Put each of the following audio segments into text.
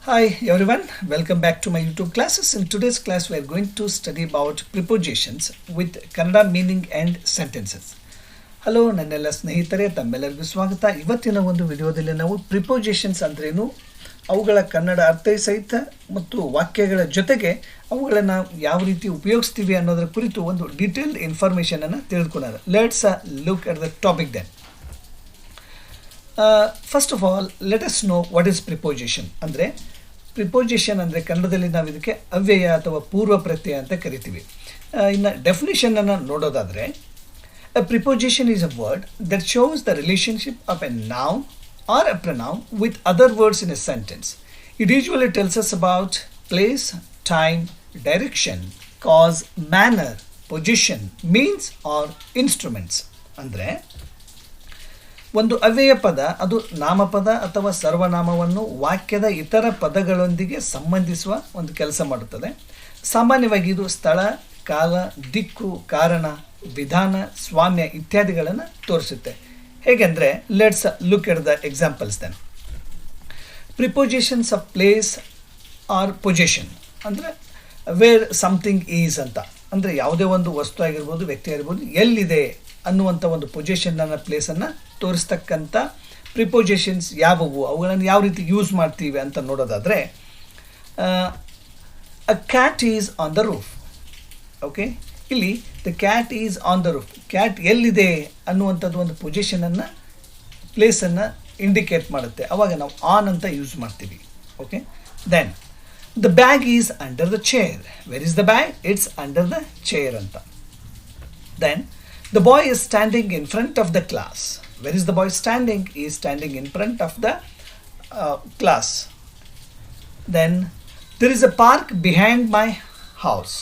Hi everyone, welcome back to my YouTube classes. In today's class we are going to study about prepositions with kannada meaning and sentences. Hello ನನ್ನೆಲ್ಲ ಸ್ನೇಹಿತರೆ, ತಮ್ಮೆಲ್ಲರಿಗೂ ಸ್ವಾಗತ. ಇವತ್ತಿನ ಒಂದು ವಿಡಿಯೋದಲ್ಲಿ ನಾವು ಪ್ರಿಪೋಸಿಷನ್ಸ್ ಅಂದ್ರೇನು, ಅವುಗಳ ಕನ್ನಡ ಅರ್ಥ ಸಹಿತ ಮತ್ತು ವಾಕ್ಯಗಳ ಜೊತೆಗೆ ಅವುಗಳನ್ನು ಯಾವ ರೀತಿ ಉಪಯೋಗಿಸ್ತೀವಿ ಅನ್ನೋದರ ಕುರಿತು ಒಂದು ಡೀಟೇಲ್ಡ್ ಇನ್ಫಾರ್ಮೇಷನ್ ಅನ್ನು ತಿಳಿದುಕೊಳ್ಳೋಣ. Let's look at the topic then. First of all let us know what is preposition. ಅಂದರೆ ಪ್ರಿಪೋಸಿಷನ್ ಅಂದರೆ ಕನ್ನಡದಲ್ಲಿ ನಾವು ಇದಕ್ಕೆ ಅವ್ಯಯ ಅಥವಾ ಪೂರ್ವ ಪ್ರತ್ಯಯ ಅಂತ ಕರಿತೀವಿ. ಇನ್ನು ಡೆಫಿನಿಷನನ್ನು ನೋಡೋದಾದರೆ, a preposition is a word that shows the relationship of a noun or a pronoun with other words in a sentence. It usually tells us about place, time, direction, cause, manner, position, means or instruments. ಅಂದರೆ ಒಂದು ಅವ್ಯಯ ಪದ ಅದು ನಾಮಪದ ಅಥವಾ ಸರ್ವನಾಮವನ್ನು ವಾಕ್ಯದ ಇತರ ಪದಗಳೊಂದಿಗೆ ಸಂಬಂಧಿಸುವ ಒಂದು ಕೆಲಸ ಮಾಡುತ್ತದೆ. ಸಾಮಾನ್ಯವಾಗಿ ಇದು ಸ್ಥಳ, ಕಾಲ, ದಿಕ್ಕು, ಕಾರಣ, ವಿಧಾನ, ಸ್ವಾಮ್ಯ ಇತ್ಯಾದಿಗಳನ್ನು ತೋರಿಸುತ್ತೆ. ಹೇಗೆಂದರೆ let's look at the examples then. Prepositions of place or position ಅಂದರೆ ವೇರ್ ಸಮಥಿಂಗ್ ಈಸ್ ಅಂತ. ಅಂದರೆ ಯಾವುದೇ ಒಂದು ವಸ್ತು ಆಗಿರ್ಬೋದು, ವ್ಯಕ್ತಿ ಆಗಿರ್ಬೋದು, ಎಲ್ಲಿದೆ ಅನ್ನುವಂಥ ಒಂದು ಪೊಸಿಷನ್ನ ಪ್ಲೇಸನ್ನು ತೋರಿಸ್ತಕ್ಕಂಥ ಪ್ರಿಪೋಸಿಷನ್ಸ್ ಯಾವುವು, ಅವುಗಳನ್ನು ಯಾವ ರೀತಿ ಯೂಸ್ ಮಾಡ್ತೀವಿ ಅಂತ ನೋಡೋದಾದರೆ, a cat is on the roof. Okay, ಇಲ್ಲಿ the cat is on the roof, cat ಎಲ್ಲಿದೆ ಅನ್ನುವಂಥದ್ದು ಒಂದು ಪೊಸಿಷನನ್ನು, ಪ್ಲೇಸನ್ನು ಇಂಡಿಕೇಟ್ ಮಾಡುತ್ತೆ. ಆವಾಗ ನಾವು ಆನ್ ಅಂತ ಯೂಸ್ ಮಾಡ್ತೀವಿ. Okay, then the bag is under the chair. Where is the bag? It's under the chair ಅಂತ. Then the boy is standing in front of the class. Where is the boy standing? He is standing in front of the class. Then there is a park behind my house.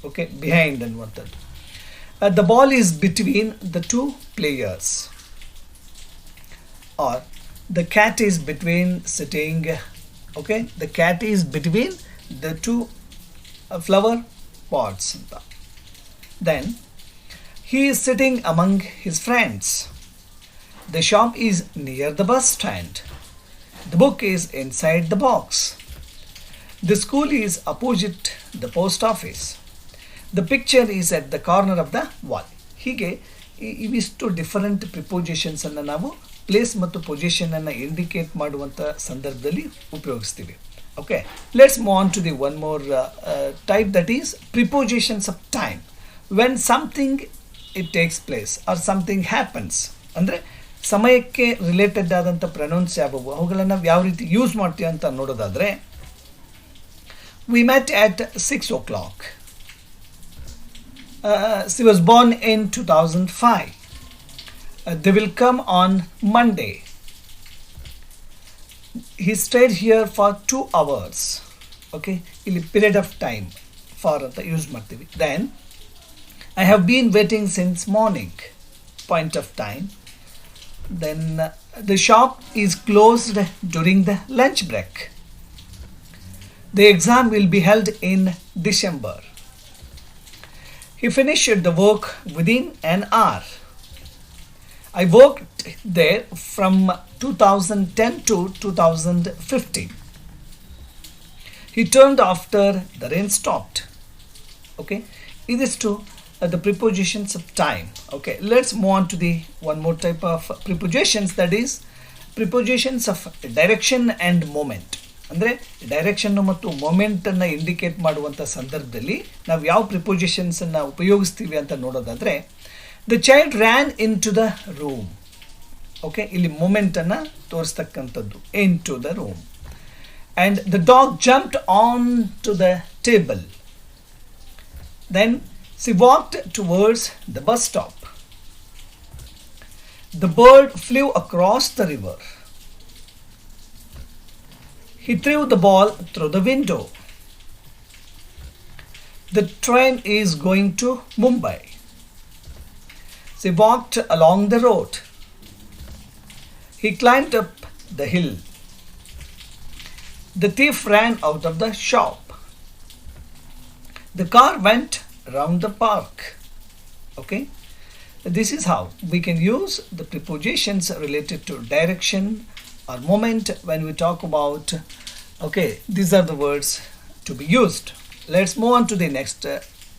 Okay, behind and what that. The ball is between the two players. Or the cat is between sitting. Okay, the cat is between the two flower pots. Then he is sitting among his friends. The shop is near the bus stand. The book is inside the box. The school is opposite the post office. The picture is at the corner of the wall. ಹೀಗೆ ಇವಿಷ್ಟು different ಪ್ರಿಪೋಸಿಷನ್ಸನ್ನು ನಾವು place ಮತ್ತು ಪೊಸಿಷನನ್ನು indicate ಮಾಡುವಂಥ ಸಂದರ್ಭದಲ್ಲಿ ಉಪಯೋಗಿಸ್ತೀವಿ. Okay, let's move on to the one more type, that is prepositions of time. When something it takes place or something happens. ಅಂದರೆ ಸಮಯಕ್ಕೆ related ಆದಂಥ ಪ್ರೊನೌನ್ಸ್ ಯಾವುವು, ಅವುಗಳನ್ನು ನಾವು ಯಾವ ರೀತಿ ಯೂಸ್ ಮಾಡ್ತೀವಿ ಅಂತ ನೋಡೋದಾದರೆ, we met at 6 o'clock. She was born in 2005. They will come on Monday. He stayed here for 2 hours. Okay, ಇಲ್ಲಿ ಪೀರಿಯಡ್ ಆಫ್ ಟೈಮ್ ಫಾರ್ ಅಂತ ಯೂಸ್ ಮಾಡ್ತೀವಿ. Then I have been waiting since morning. Point of time. Then the shop is closed during the lunch break. The exam will be held in December. He finished the work within an hour. I worked there from 2010 to 2015. He turned after the rain stopped. Okay, it is to the prepositions of time. Okay, let's move on to the one more type of prepositions, that is prepositions of direction and moment. ಅಂದರೆ direction ಮತ್ತು ಮೊಮೆಂಟನ್ನು indicate ಮಾಡುವಂಥ ಸಂದರ್ಭದಲ್ಲಿ ನಾವು ಯಾವ ಪ್ರಿಪೊಸಿಷನ್ಸನ್ನು ಉಪಯೋಗಿಸ್ತೀವಿ ಅಂತ ನೋಡೋದಾದರೆ, the child ran into the room. Okay, ಇಲ್ಲಿ ಮೊಮೆಂಟನ್ನು ತೋರಿಸ್ತಕ್ಕಂಥದ್ದು, into the room. And the dog jumped onto the table. Then she walked towards the bus stop. The bird flew across the river. He threw the ball through the window. The train is going to Mumbai. She walked along the road. He climbed up the hill. The thief ran out of the shop. The car went around the park. Okay, this is how we can use the prepositions related to direction or moment when we talk about Okay, these are the words to be used. Let's move on to the next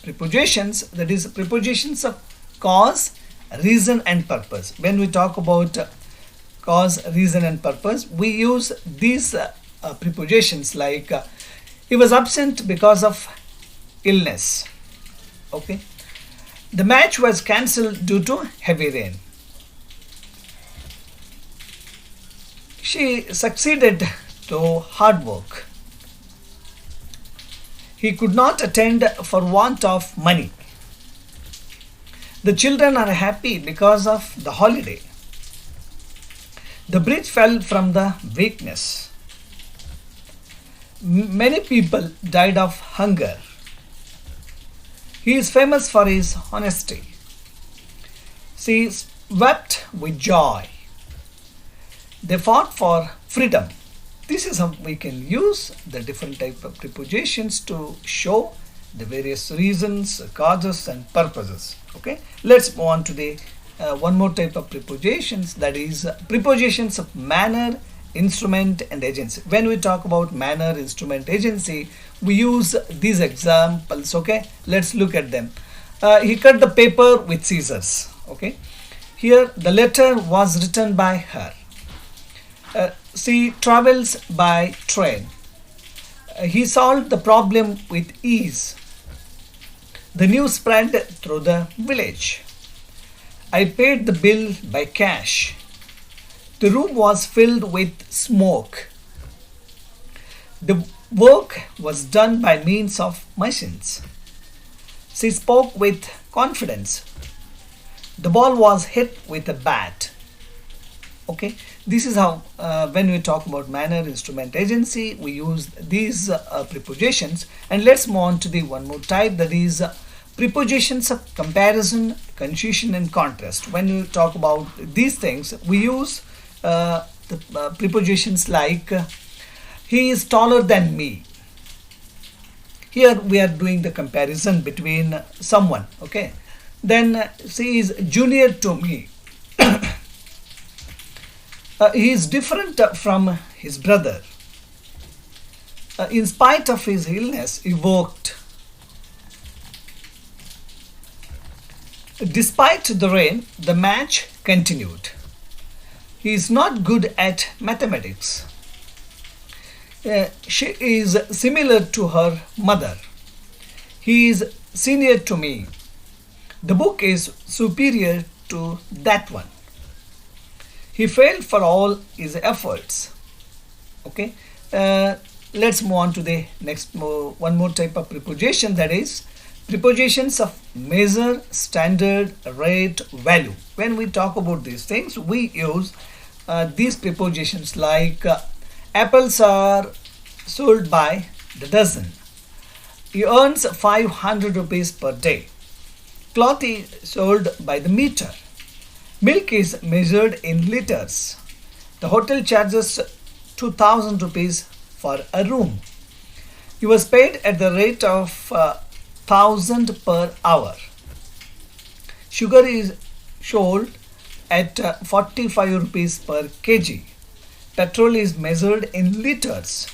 prepositions, that is prepositions of cause, reason and purpose. When we talk about cause, reason and purpose, we use these prepositions like he was absent because of illness. Okay, the match was cancelled due to heavy rain. She succeeded through hard work. He could not attend for want of money. The children are happy because of the holiday. The bridge fell from the weakness. Many people died of hunger. He is famous for his honesty. She wept with joy. They fought for freedom. This is how we can use the different type of prepositions to show the various reasons, causes and purposes. Okay, let's move on to the one more type of prepositions, that is prepositions of manner, instrument and agency. When we talk about manner, instrument, agency, we use these examples. Okay, let's look at them. He cut the paper with scissors. Okay, here the letter was written by her. She travels by train. He solved the problem with ease. The news spread through the village. I paid the bill by cash. The room was filled with smoke. The work was done by means of machines. She spoke with confidence. The ball was hit with a bat. Okay, this is how when we talk about manner, instrument, agency, we use these prepositions. And let's move on to the one more type, that is prepositions of comparison, confusion and contrast. When we talk about these things, we use the prepositions like he is taller than me. Here we are doing the comparison between someone. Okay, then she is junior to me. He is different from his brother. In spite of his illness, he worked. Despite the rain, the match continued. He is not good at mathematics. She is similar to her mother. He is senior to me. The book is superior to that one. He failed for all his efforts. Okay, let's move on to the next one more type of preposition, that is prepositions of measure, standard, rate, value. When we talk about these things, we use these prepositions like apples are sold by the dozen. He earns 500 rupees per day. Cloth is sold by the meter. Milk is measured in liters. The hotel charges 2000 rupees for a room. He was paid at the rate of 1000 per hour. Sugar is sold at 45 rupees per kg. Petrol is measured in liters.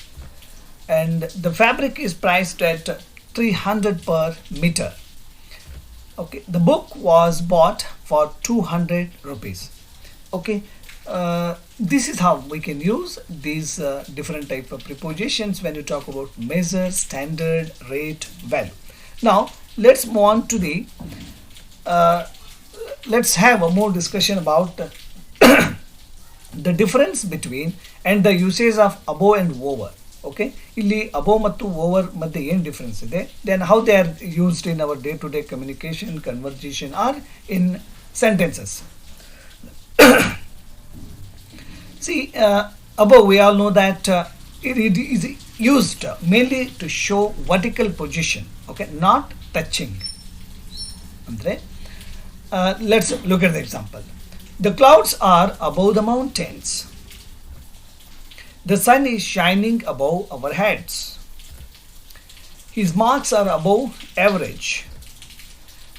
And the fabric is priced at 300 per meter. Okay, the book was bought for 200 rupees. Okay, this is how we can use these different type of prepositions when you talk about measure, standard, rate, value. Now let's move on to the let's have a more discussion about the difference between and the usage of above and over. Okay, ಇಲ್ಲಿ above ಮತ್ತು over ಮಧ್ಯೆ ಏನು difference ಇದೆ, then how they are used in our day to day communication, conversation or in sentences. See, above we all know that it is used mainly to show vertical position, okay, not touching. Andre, let's look at the example. The clouds are above the mountains. The sun is shining above our heads. His marks are above average.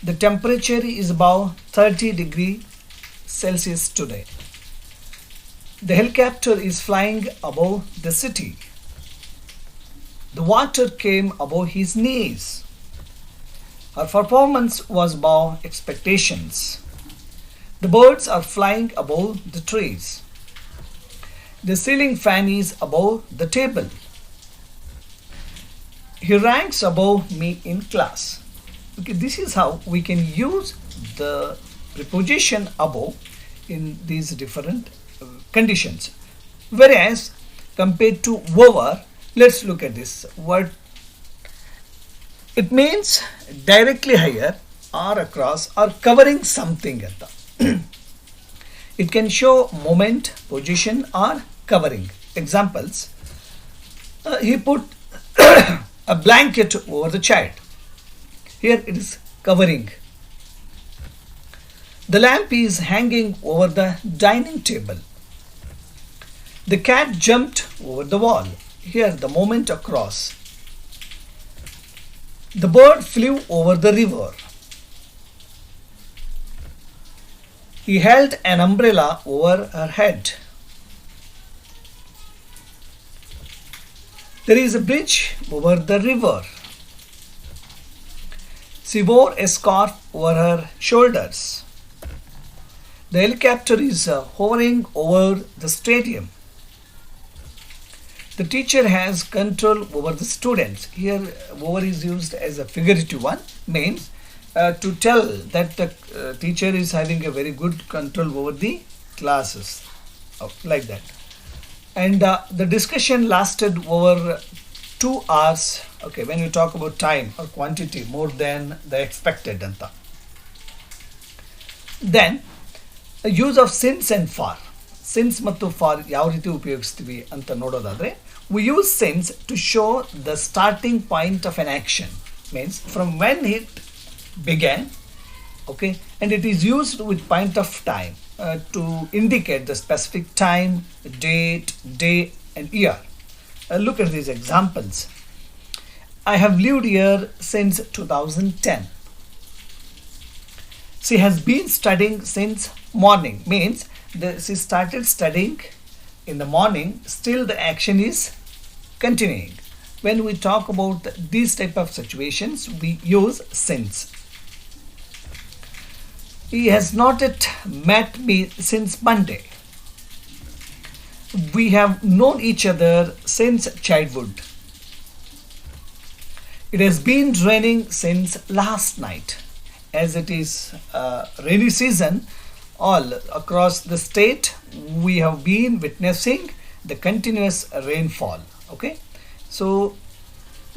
The temperature is above 30 degrees Celsius today. The helicopter is flying above the city. The water came above his knees. Her performance was above expectations. The birds are flying above the trees. The ceiling fan is above the table. He ranks above me in class. Okay, this is how we can use the preposition above in these different conditions. Whereas compared to over, let's look at this word. It means directly higher or across or covering something at the. It can show moment, position or covering. Examples, he put a blanket over the child. Here it is covering. The lamp is hanging over the dining table. The cat jumped over the wall. Here the moment across. The bird flew over the river. He held an umbrella over her head. There is a bridge over the river. She wore a scarf over her shoulders. The helicopter is hovering over the stadium. The teacher has control over the students. Here, over is used as a figurative one, means to tell that the teacher is having a very good control over the classes, like that. And the discussion lasted over 2 hours. Okay, when you talk about time or quantity, more than the expected anta. Then use of since and for. Since ಮತ್ತು for ಯಾವ ರೀತಿ ಉಪಯೋಗಿಸ್ತೀವಿ ಅಂತ ನೋಡೋದಾದ್ರೆ, we use since to show the starting point of an action, means from when it began, okay, and it is used with point of time to indicate the specific time, date, day and year. Look at these examples. I have lived here since 2010. She has been studying since morning, means she started studying in the morning, still the action is continuing. When we talk about these type of situations, we use since. He has not yet met me since Monday. We have known each other since childhood. It has been raining since last night. As it is rainy season all across the state, we have been witnessing the continuous rainfall. Okay, so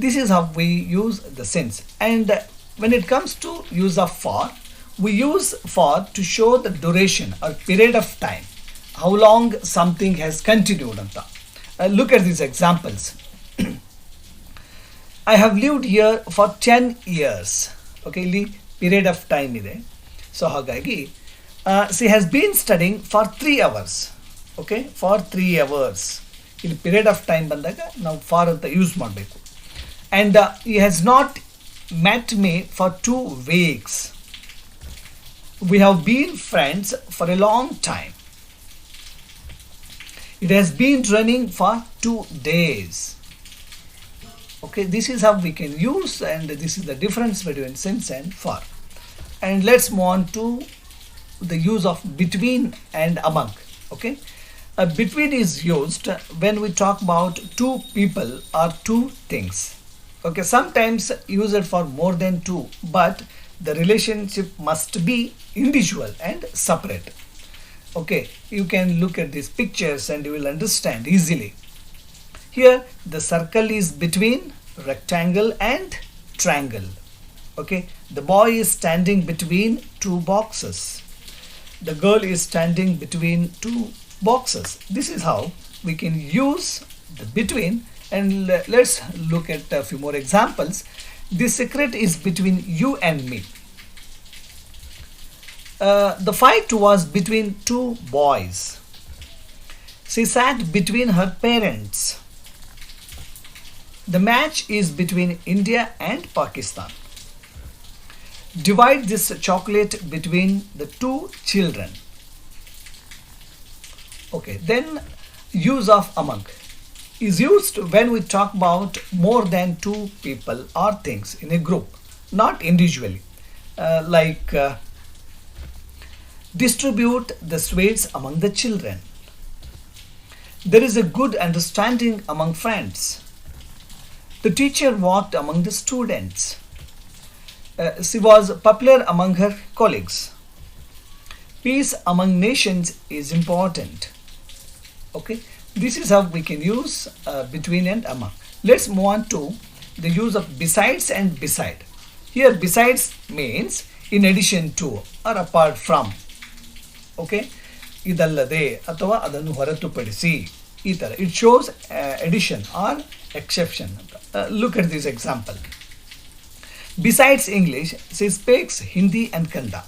this is how we use the since. And when it comes to use of for, we use for to show the duration or period of time, how long something has continued anta. Look at these examples. I have lived here for 10 years. Okay, ಇಲ್ಲಿ period of time ಇದೆ. So ಹಾಗಾಗಿ she has been studying for 3 hours. Okay, for 3 hours. ಇಲ್ಲಿ period of time ಬಂದಾಗ ನಾವು for ಅಂತ use ಮಾಡಬೇಕು. And he has not met me for 2 weeks. We have been friends for a long time. It has been running for 2 days. Okay, this is how we can use, and this is the difference between since and for. And let's move on to the use of between and among. Okay, between is used when we talk about two people or two things. Okay, sometimes use it for more than two, but the relationship must be individual and separate. Okay, you can look at these pictures and you will understand easily. Here the circle is between rectangle and triangle. Okay, the boy is standing between 2 boxes. The girl is standing between 2 boxes. This is how we can use the between. And let's look at a few more examples. The secret is between you and me. The fight was between 2 boys. She sat between her parents. The match is between India and Pakistan. Divide this chocolate between the 2 children. Okay, then use of among. is used when we talk about more than two people or things in a group, not individually. Like distribute the sweets among the children. There is a good understanding among friends. The teacher walked among the students. She was popular among her colleagues. Peace among nations is important. Okay, this is how we can use between and among. Let's move on to the use of besides and beside. Here, besides means in addition to or apart from. Okay, ಇದಲ್ಲದೆ ಅಥವಾ ಅದನ್ನು ಹೊರತುಪಡಿಸಿ ಈ ಥರ it shows addition or exception ಅಂತ. Look at this example. Besides English, she speaks Hindi and Kannada.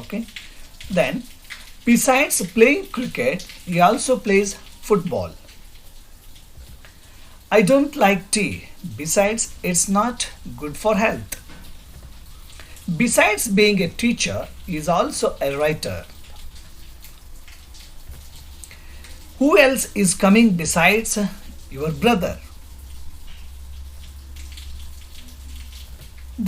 Okay, then besides playing cricket, he also plays football. I don't like tea. Besides, it's not good for health. Besides being a teacher, he is also a writer. Who else is coming besides your brother?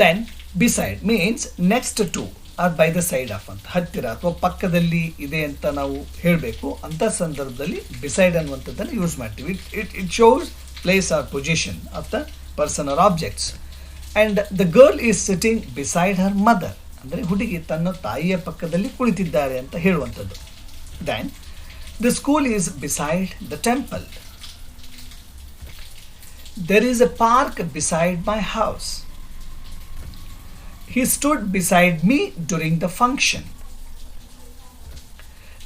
Then beside means next to or by the side of ಅಂತ, ಹತ್ತಿರ ಅಥವಾ ಪಕ್ಕದಲ್ಲಿ ಇದೆ ಅಂತ ನಾವು ಹೇಳಬೇಕು. ಅಂಥ ಸಂದರ್ಭದಲ್ಲಿ ಬಿಸೈಡ್ ಅನ್ನುವಂಥದ್ದನ್ನು ಯೂಸ್ ಮಾಡ್ತೀವಿ. It shows place or position of the person or objects. And the girl is sitting beside her mother, ಅಂದರೆ ಹುಡುಗಿ ತನ್ನ ತಾಯಿಯ ಪಕ್ಕದಲ್ಲಿ ಕುಳಿತಿದ್ದಾರೆ ಅಂತ ಹೇಳುವಂಥದ್ದು. Then the school is beside the temple. There is a park beside my house. He stood beside me during the function.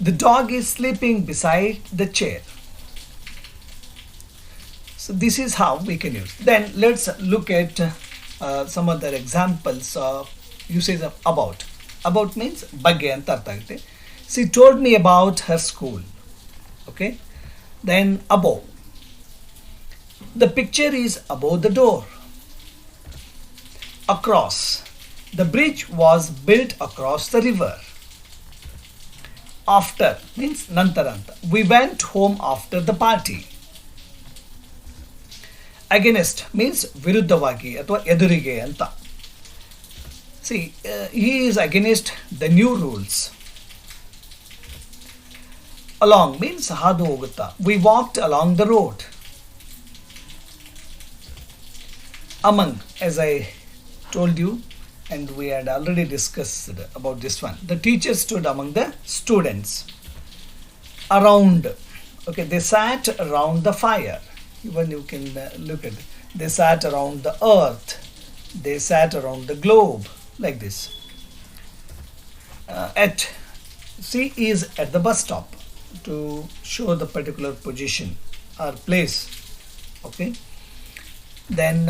The dog is sleeping beside the chair. So this is how we can use. Then let's look at some other examples of usage of about. About means ಬಗ್ಗೆ ಅಂತ ಅರ್ಥ ಆಗುತ್ತೆ. She told me about her school. Okay. Then above. The picture is above the door. Across. The bridge was built across the river. After means nantaranta. We went home after the party. Against means viruddhavagi ಅಥವಾ ಎದುರಿಗೆ ಅಂತ. See, he is against the new rules. Along means ಹಾದು ಹೋಗುತ್ತಾ. We walked along the road. Among, as I told you, and we had already discussed about this one. The teacher stood among the students. Around. Okay, they sat around the fire. Even you can look at it. They sat around the earth. They sat around the globe. Like this. C is at the bus stop to show the particular position or place. Okay. Then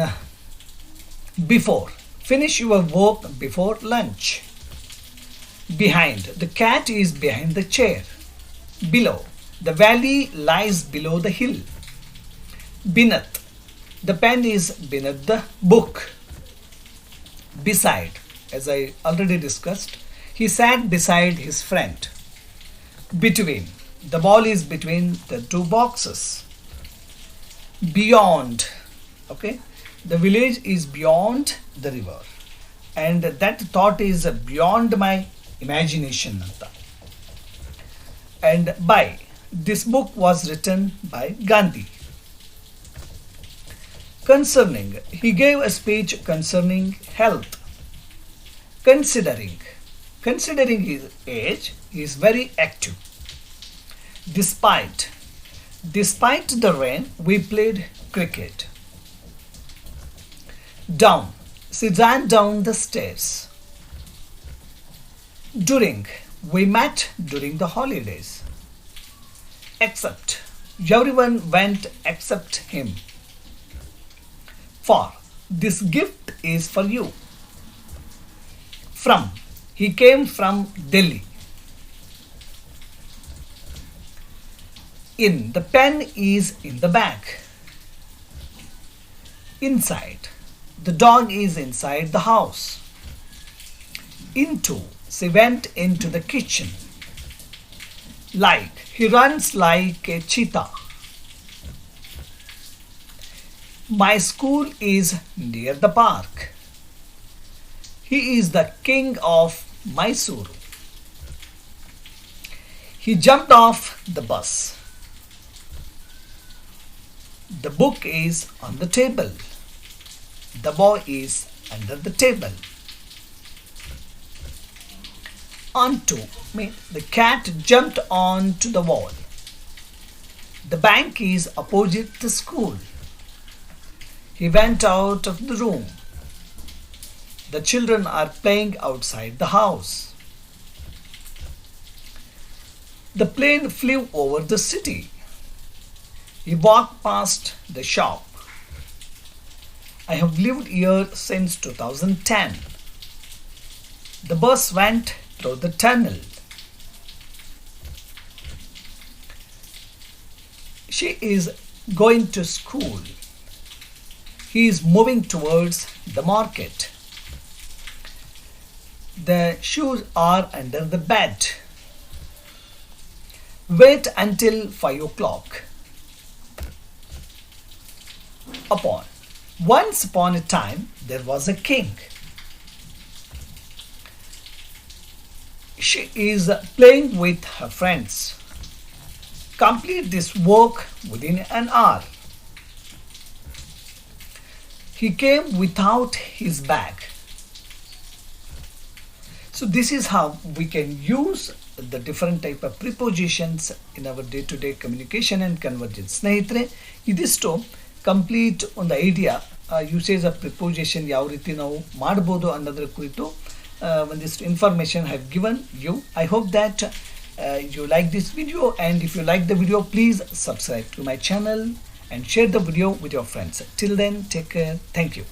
before. Finish your work before lunch. Behind. The cat is behind the chair. Below. The valley lies below the hill. Beneath. The pen is beneath the book. Beside. As I already discussed, he sat beside his friend. Between. The ball is between the two boxes. Beyond. Okay. The village is beyond the river, and that thought is beyond my imagination. And by this book was written by Gandhi. Concerning, he gave a speech concerning health. Considering his age, he is very active. Despite the rain, we played cricket. Down. She ran down the stairs. During. We met during the holidays. Except. Everyone went except him. For. This gift is for you. From. He came from Delhi. In. The pen is in the bag. Inside. The dog is inside the house. Into. She went into the kitchen. Like. He runs like a cheetah. My school is near the park. He is the king of Mysore. He jumped off the bus. The book is on the table. The boy is under the table. Onto means the cat jumped onto the wall. The bank is opposite the school. He went out of the room. The children are playing outside the house. The plane flew over the city. He walked past the shop. I have lived here since 2010. The bus went through the tunnel. She is going to school. He is moving towards the market. The shoes are under the bed. Wait until 5 o'clock. Once upon a time, there was a king. She is playing with her friends. Complete this work within an hour. He came without his bag. So this is how we can use the different type of prepositions in our day-to-day communication and convergence. ಸ್ನೇಹಿತರೆ, ಇದಿಷ್ಟು complete ಒಂದು idea usage of preposition ಯಾವ ರೀತಿ ನಾವು ಮಾಡ್ಬೋದು ಅನ್ನೋದ್ರ ಕುರಿತು ಒಂದಿಷ್ಟು information have given you. I hope that you like this video, and if you like the video, please subscribe to my channel and share the video with your friends. Till then, take care. Thank you.